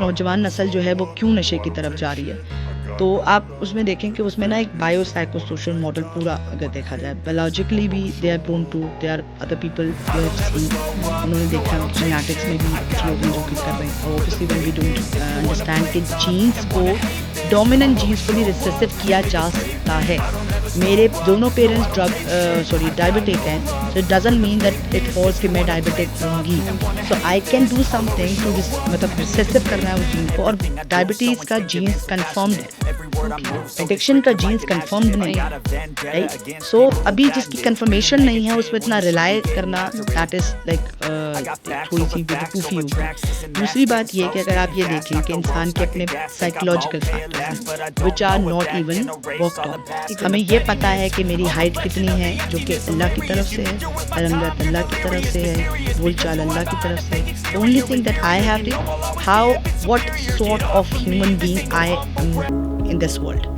नौजवान नस्ल जो है वो क्यों नशे की तरफ जा रही है। तो आप उसमें देखें कि उसमें ना एक बायो सोशल मॉडल पूरा अगर देखा जाए, बायोलॉजिकली भी they are prone to, they are other people they have seen, उन्होंने देखा जेनेटिक्स में भी कुछ लोग हैं जो कि कर रहे हैं। Obviously when we don't understand कि जीन्स को, डोमिनेंट जीन्स को भी रिसेसिव किया जा सकता है। मेरे दोनों पेरेंट्स डायबिटिक हैं, so it doesn't mean that it falls कि मैं डायबिटिक होंगी। So I can do something to मतलब रिसेसिव करना है उस जीन को। और डायबिटीज़ का जीन्स कन्फर्म्ड है, एडिक्शन का जीन्स कन्फर्म्ड नहीं है, राइट। सो अभी जिसकी कन्फर्मेशन नहीं है उस पर इतना रिलाय करना, दैट इज़ लाइक थोड़ी सी बेवकूफ़ी होगी। दूसरी बात ये कि अगर आप ये देखें कि इंसान के अपने साइकोलॉजिकल फैक्टर्स हैं which are not even worked on. हमें ये पता है कि मेरी हाइट कितनी है, जो कि अल्लाह की तरफ से है, रंगत अल्लाह की तरफ से है, बोलचाल अल्लाह की तरफ से है। The only thing that I have to how what sort of human being I am in this world.